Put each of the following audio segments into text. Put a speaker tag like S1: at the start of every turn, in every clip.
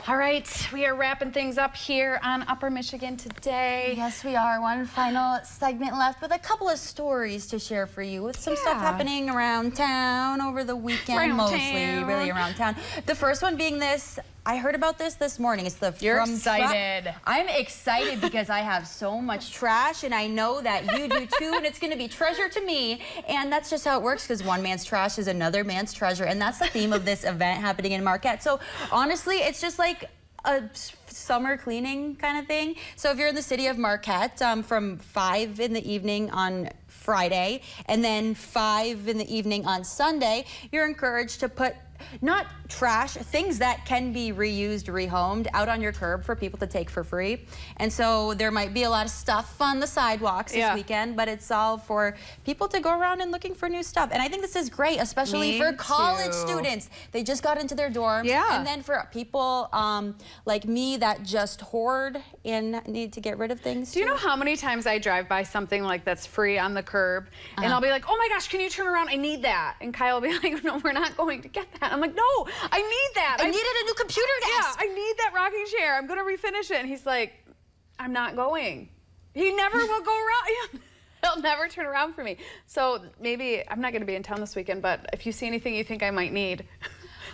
S1: All right, we are wrapping things up here on Upper Michigan today.
S2: Yes, we are. One final segment left with a couple of stories to share for you with some stuff happening around town over the weekend, really around town. The first one being this. I heard about this morning. It's the
S1: You're excited.
S2: I'm excited because I have so much trash, and I know that you do too, and it's going to be treasure to me. And that's just how it works, because one man's trash is another man's treasure, and that's the theme of this event happening in Marquette. So honestly, it's just like a summer cleaning kind of thing. So if you're in the city of Marquette, from 5 in the evening on Friday and then 5 in the evening on Sunday, you're encouraged to put not trash, things that can be reused, rehomed out on your curb for people to take for free. And so there might be a lot of stuff on the sidewalks this weekend, but it's all for people to go around and looking for new stuff. And I think this is great, especially for college students. They just got into their dorms. And then for people like me that just hoard and need to get rid of things.
S1: Do you know how many times I drive by something like that's free on the curb and I'll be like, oh my gosh, can you turn around? I need that. And Kyle will be like, no, we're not going to get that. I'm like, no, I need that.
S2: I needed a new computer desk.
S1: Yeah, I need that rocking chair. I'm going to refinish it. And he's like, I'm not going. He never will go around. He'll never turn around for me. So maybe I'm not going to be in town this weekend, but if you see anything you think I might need,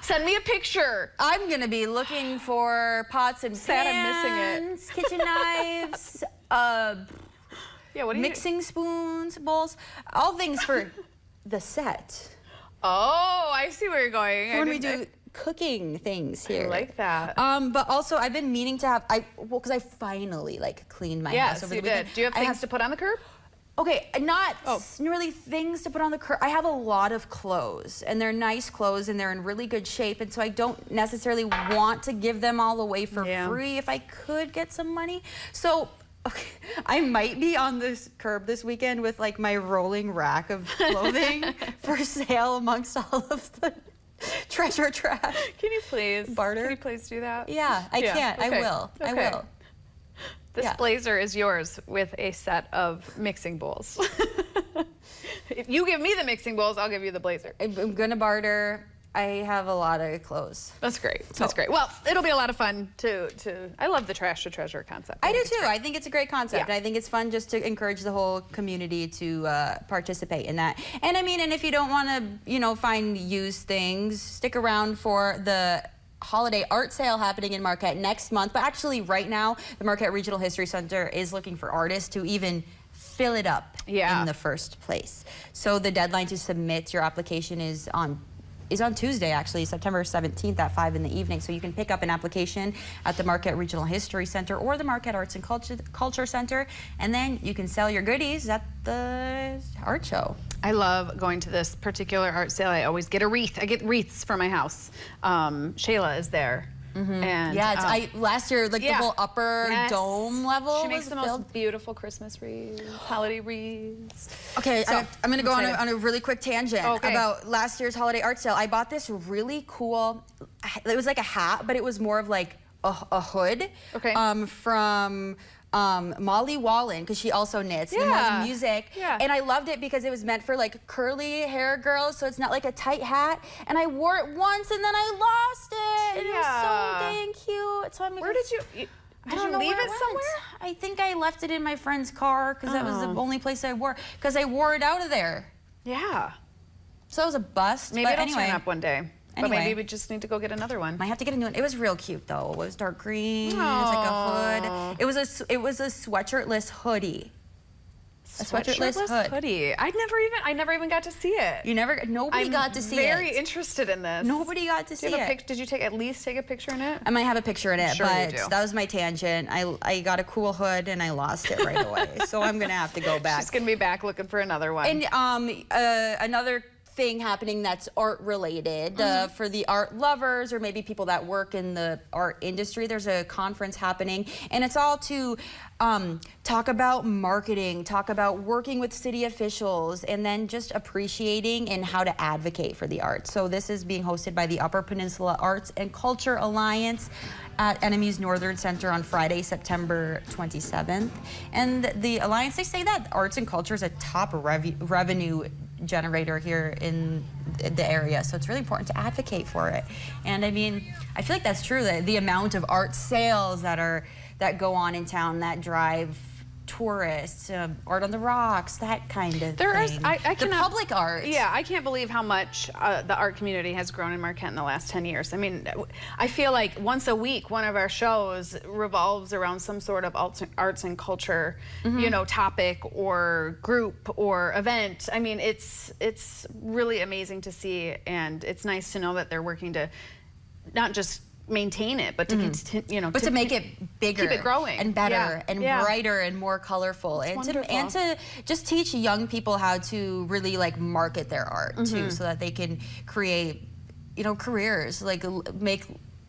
S1: send me a picture.
S2: I'm going to be looking for pots and pans, kitchen knives, mixing spoons, bowls, all things for the set.
S1: Oh, I see where you're going.
S2: When we do cooking things here.
S1: I like that.
S2: But also I've been meaning to have, because I finally cleaned my house over the weekend.
S1: Do you have things to put on the curb?
S2: Okay, not really things to put on the curb. I have a lot of clothes, and they're nice clothes, and they're in really good shape, and so I don't necessarily want to give them all away for free if I could get some money. So okay, I might be on this curb this weekend with like my rolling rack of clothing for sale amongst all of the treasure trash.
S1: Can you please
S2: barter?
S1: Can you please do that?
S2: Yeah, I can. Okay. I will. I will.
S1: This blazer is yours with a set of mixing bowls. If you give me the mixing bowls, I'll give you the blazer.
S2: I'm gonna barter. I have a lot of clothes.
S1: That's great. That's great. Well, it'll be a lot of fun I love the trash to treasure concept.
S2: I do too. I think it's a great concept. And I think it's fun just to encourage the whole community to participate in that. And I mean, and if you don't want to, find used things, stick around for the holiday art sale happening in Marquette next month. But actually right now, the Marquette Regional History Center is looking for artists to even fill it up in the first place. So the deadline to submit your application is on Tuesday, actually, September 17th at 5 in the evening. So you can pick up an application at the Marquette Regional History Center or the Marquette Arts and Culture Center, and then you can sell your goodies at the art show.
S1: I love going to this particular art sale. I always get a wreath. I get wreaths for my house. Shayla is there. And
S2: last year, the whole upper dome level.
S1: She makes the most beautiful Christmas wreaths, holiday wreaths.
S2: Okay, so I'm gonna go on a really quick tangent about last year's holiday art sale. I bought this really cool, it was like a hat, but it was more of like a hood from Molly Wallen, because she also knits and has music, and I loved it because it was meant for like curly hair girls, so it's not like a tight hat. And I wore it once and then I lost it. And it was so dang cute. So I'm like,
S1: where did you leave it somewhere?
S2: I think I left it in my friend's car because that was the only place I wore, because I wore it out of there.
S1: Yeah.
S2: So it was a bust.
S1: Maybe it'll turn up one day. But maybe we just need to go get another one.
S2: Might have to get a new one. It was real cute though. It was dark green. It was like a hood. It was a sweatshirtless hoodie. A sweatshirtless
S1: hoodie. I never even got to see it.
S2: Nobody got to see it.
S1: I'm very interested in this.
S2: Nobody got to see it.
S1: Did you at least take a picture in it?
S2: I might have a picture in it,
S1: sure
S2: but that was my tangent. I got a cool hood and I lost it right away. So I'm gonna have to go back.
S1: She's gonna be back looking for another one.
S2: And another thing happening that's art related for the art lovers or maybe people that work in the art industry. There's a conference happening, and it's all to talk about marketing, talk about working with city officials, and then just appreciating and how to advocate for the arts. So this is being hosted by the Upper Peninsula Arts and Culture Alliance at NMU's Northern Center on Friday, September 27th. And the Alliance, they say that arts and culture is a top revenue generator here in the area. So it's really important to advocate for it. And I mean, I feel like that's true, that the amount of art sales that go on in town that drive tourists, art on the rocks, that kind of thing.
S1: I
S2: the
S1: cannot,
S2: public art.
S1: Yeah, I can't believe how much the art community has grown in Marquette in the last 10 years. I mean, I feel like once a week, one of our shows revolves around some sort of arts and culture, you know, topic or group or event. I mean, it's really amazing to see, and it's nice to know that they're working to not just maintain it, but to continue, you know,
S2: but to make it bigger,
S1: keep it growing,
S2: and better, and brighter, and more colorful,
S1: It's
S2: and to just teach young people how to really like market their art too, so that they can create, you know, careers, like make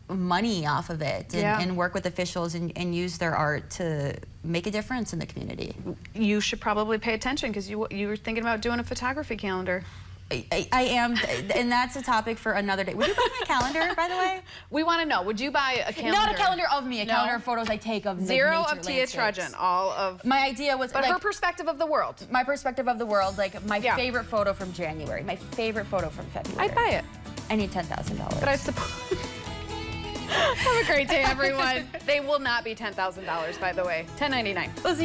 S2: money off of it, and work with officials and use their art to make a difference in the community.
S1: You should probably pay attention, because you were thinking about doing a photography calendar.
S2: I am, and that's a topic for another day. Would you buy me a calendar, by the way?
S1: We want to know, would you buy a calendar?
S2: Not a calendar of me, a
S1: No.
S2: calendar of photos I take of
S1: Zero
S2: nature
S1: of Tia
S2: landscapes.
S1: Trudgeon, all of...
S2: My idea was,
S1: But
S2: like,
S1: her perspective of the world.
S2: my perspective of the world, like my favorite photo from January, my favorite photo from February.
S1: I'd buy it.
S2: I need $10,000.
S1: But I suppose... Have a great day, everyone. They will not be $10,000, by the way. $10.99.